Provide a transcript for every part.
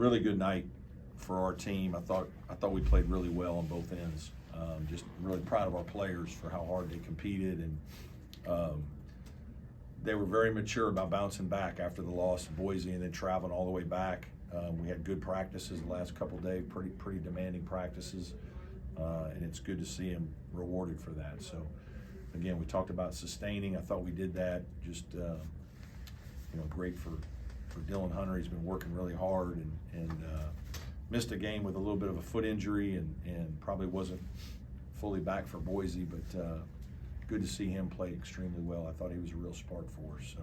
really good night for our team. I thought we played really well on both ends. Just really proud of our players for how hard they competed, and they were very mature about bouncing back after the loss to Boise and then traveling all the way back. We had good practices the last couple of days, pretty demanding practices, and it's good to see them rewarded for that. So again, we talked about sustaining. I thought we did that. Just great for Dylan Hunter. He's been working really hard and missed a game with a little bit of a foot injury and probably wasn't fully back for Boise, but good to see him play extremely well. I thought he was a real spark for us. So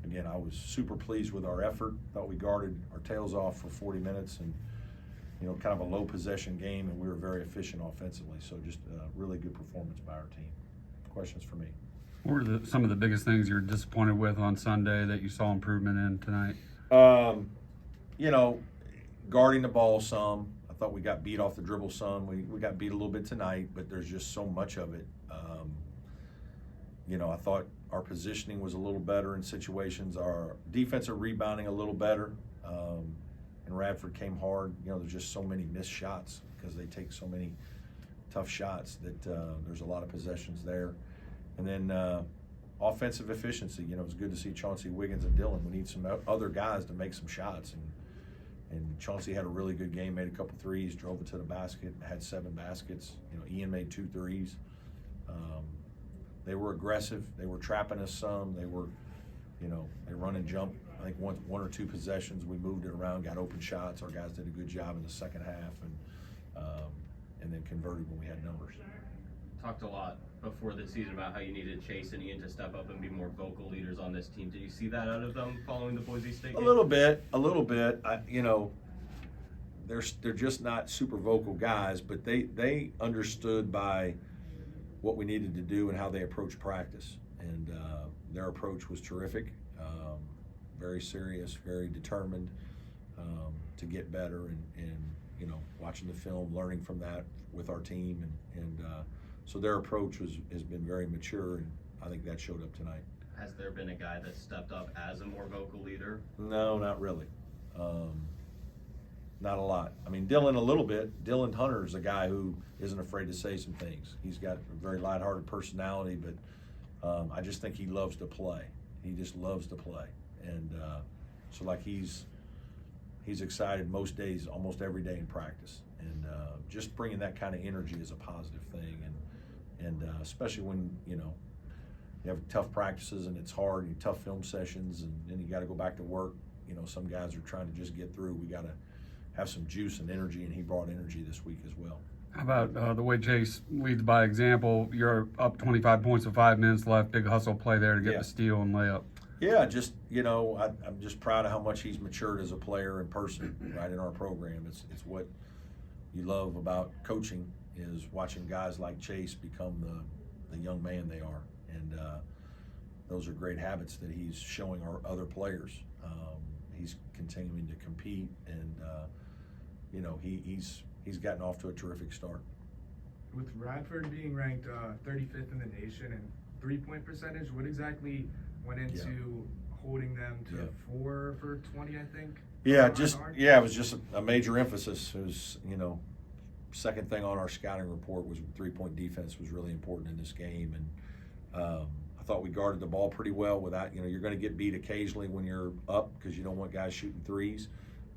again, I was super pleased with our effort. Thought we guarded our tails off for 40 minutes and kind of a low possession game, and we were very efficient offensively. So just a really good performance by our team. Questions for me? What were some of the biggest things you're disappointed with on Sunday that you saw improvement in tonight? Guarding the ball some. I thought we got beat off the dribble some. We got beat a little bit tonight, but there's just so much of it. I thought our positioning was a little better in situations. Our defensive rebounding a little better. And Radford came hard. There's just so many missed shots because they take so many tough shots that there's a lot of possessions there. And then offensive efficiency. It's good to see Chauncey Wiggins and Dylan. We need some other guys to make some shots. And Chauncey had a really good game, made a couple threes, drove it to the basket, had 7 baskets. Ian made 2 threes. They were aggressive. They were trapping us some. They were, they run and jump. I think one or two possessions, we moved it around, got open shots. Our guys did a good job in the second half, and then converted when we had numbers. Talked a lot before the season about how you needed Chase and Ian to step up and be more vocal leaders on this team. Did you see that out of them following the Boise State game? A little bit. They're just not super vocal guys, but they understood by what we needed to do and how they approached practice, and their approach was terrific. Very serious, very determined to get better, and watching the film, learning from that with our team, and so their approach has been very mature, and I think that showed up tonight. Has there been a guy that stepped up as a more vocal leader? No, not really. Not a lot. I mean, Dylan a little bit. Dylan Hunter is a guy who isn't afraid to say some things. He's got a very lighthearted personality, but I just think he loves to play. He just loves to play, and so like he's excited most days, almost every day in practice, and just bringing that kind of energy is a positive thing, and especially when you have tough practices and it's hard, and tough film sessions, and then you got to go back to work. Some guys are trying to just get through. We got to have some juice and energy, and he brought energy this week as well. How about the way Chase leads by example? You're up 25 points with 5 minutes left. Big hustle play there to get the steal and layup. Yeah, just I'm just proud of how much he's matured as a player in person, right, in our program. It's what you love about coaching is watching guys like Chase become the young man they are, and those are great habits that he's showing our other players. He's continuing to compete, and he's gotten off to a terrific start. With Radford being ranked 35th in the nation and 3-point percentage, what exactly went into holding them to 4 for 20, I think? It was just a major emphasis. It was, second thing on our scouting report was 3-point defense was really important in this game, and I thought we guarded the ball pretty well without, you're going to get beat occasionally when you're up because you don't want guys shooting threes.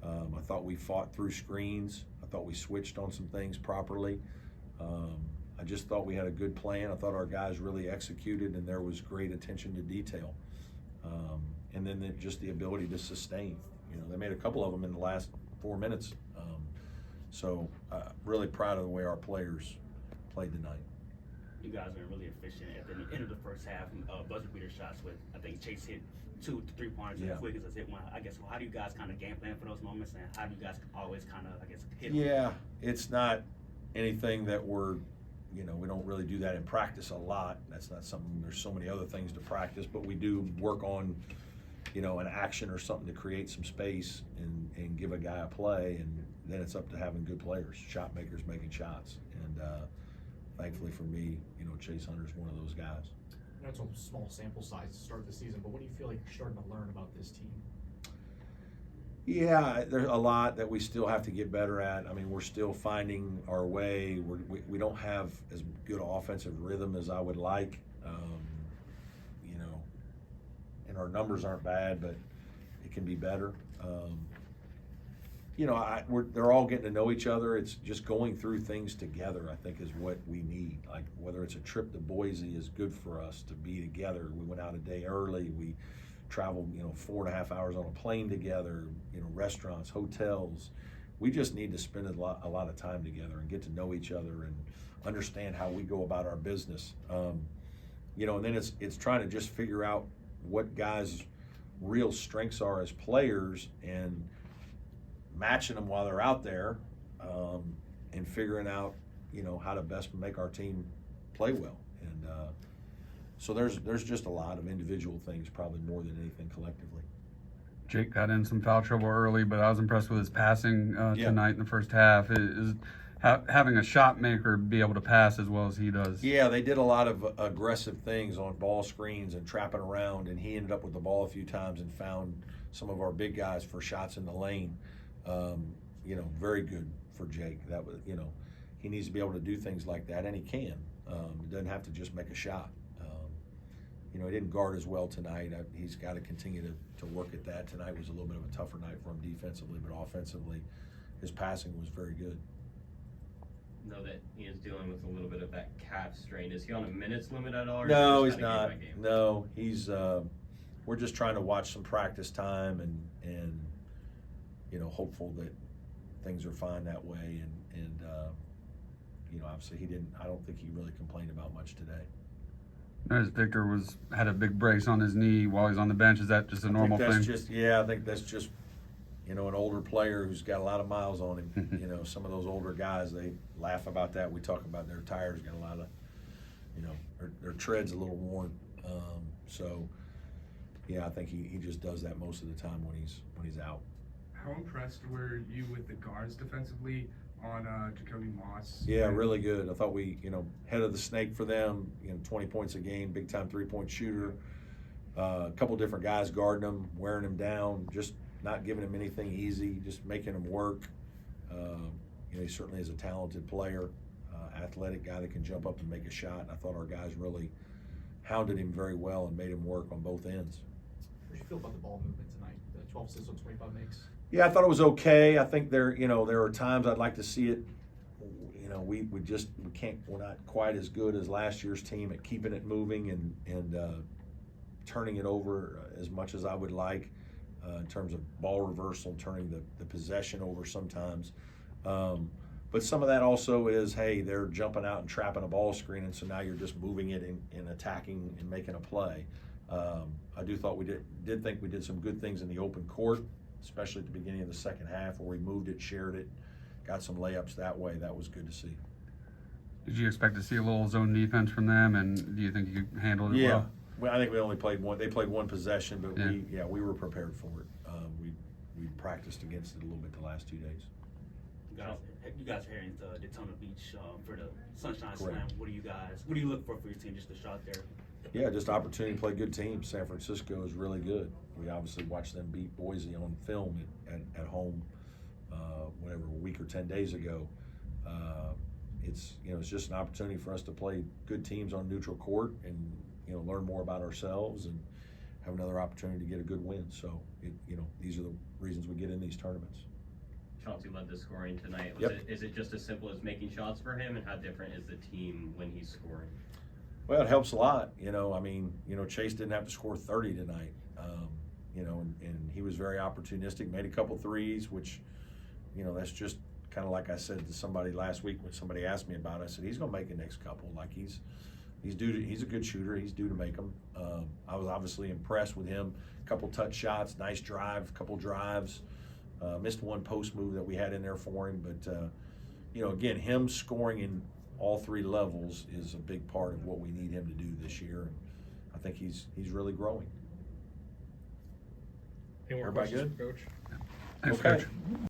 I thought we fought through screens. I thought we switched on some things properly. I just thought we had a good plan. I thought our guys really executed, and there was great attention to detail. And then just the ability to sustain. They made a couple of them in the last 4 minutes. So really proud of the way our players played tonight. You guys are really efficient at the end of the first half. Buzzer beater shots with, I think Chase hit 2 3-pointers and Wiggins has hit 1. I guess, how do you guys kind of game plan for those moments, and how do you guys always kind of, hit them? Yeah, it's not anything that we're, we don't really do that in practice a lot. That's not something, there's so many other things to practice, but we do work on, an action or something to create some space and give a guy a play, and then it's up to having good players, shot makers making shots. And thankfully for me, Chase Hunter's one of those guys. I know it's a small sample size to start the season, but what do you feel like you're starting to learn about this team? Yeah, there's a lot that we still have to get better at. I mean, we're still finding our way. We don't have as good offensive rhythm as I would like. You know, and our numbers aren't bad, but it can be better. You know, they're all getting to know each other. It's just going through things together, I think, is what we need. Like, whether it's a trip to Boise is good for us to be together. We went out a day early. We traveled, 4.5 hours on a plane together, restaurants, hotels. We just need to spend a lot of time together and get to know each other and understand how we go about our business. And then it's trying to just figure out what guys' real strengths are as players and matching them while they're out there, and figuring out, how to best make our team play well. And so there's just a lot of individual things, probably more than anything collectively. Jake got in some foul trouble early, but I was impressed with his passing tonight in the first half. Is having a shot maker be able to pass as well as he does? Yeah, they did a lot of aggressive things on ball screens and trapping around, and he ended up with the ball a few times and found some of our big guys for shots in the lane. Very good for Jake. That was, he needs to be able to do things like that, and he can. He doesn't have to just make a shot. He didn't guard as well tonight. He's got to continue to work at that. Tonight was a little bit of a tougher night for him defensively, but offensively, his passing was very good. Know that he is dealing with a little bit of that calf strain. Is he on a minutes limit at all? Or No, is he's it just not. kinda game by game? No, he's. We're just trying to watch some practice time and hopeful that things are fine that way. And obviously I don't think he really complained about much today. Notice Victor had a big brace on his knee while he's on the bench. Is that just a normal thing? I think that's just an older player who's got a lot of miles on him. Some of those older guys, they laugh about that. We talk about their tires got a lot of, their tread's a little worn. I think he just does that most of the time when he's out. How impressed were you with the guards defensively on Jacoby Moss? Yeah, really good. I thought we, head of the snake for them, 20 points a game, big time 3-point shooter. A couple different guys guarding him, wearing him down, just not giving him anything easy, just making him work. He certainly is a talented player, athletic guy that can jump up and make a shot. And I thought our guys really hounded him very well and made him work on both ends. What did you feel about the ball movement tonight? The 12 assists on 25 makes. Yeah, I thought it was okay. I think there are times I'd like to see it. We're not quite as good as last year's team at keeping it moving and turning it over as much as I would like, in terms of ball reversal, turning the possession over sometimes. But some of that also is, hey, they're jumping out and trapping a ball screen, and so now you're just moving it and attacking and making a play. I did think we did some good things in the open court, especially at the beginning of the second half where we moved it, shared it, got some layups that way. That was good to see. Did you expect to see a little zone defense from them, and do you think you handled it well? Well, I think we only played one. They played one possession, but Yeah. we were prepared for it. We practiced against it a little bit the last 2 days. You guys are here in Daytona Beach for the Sunshine Correct. Slam. What do you look for your team? Just a shot there. Yeah, just opportunity to play good teams. San Francisco is really good. We obviously watched them beat Boise on film at home, a week or 10 days ago. It's just an opportunity for us to play good teams on neutral court and learn more about ourselves and have another opportunity to get a good win. So these are the reasons we get in these tournaments. Chauncey led the scoring tonight. Is it just as simple as making shots for him, and how different is the team when he's scoring? Well, it helps a lot. Chase didn't have to score 30 tonight. And he was very opportunistic, made a couple threes, which, that's just kind of like I said to somebody last week when somebody asked me about it. I said, he's going to make the next couple. Like he's a good shooter. He's due to make them. I was obviously impressed with him. A couple touch shots, nice drive, couple drives. Missed one post move that we had in there for him. But, again, him scoring in all three levels is a big part of what we need him to do this year. And I think he's really growing. Any more Everybody questions good? for Coach? Thanks, Okay. Coach.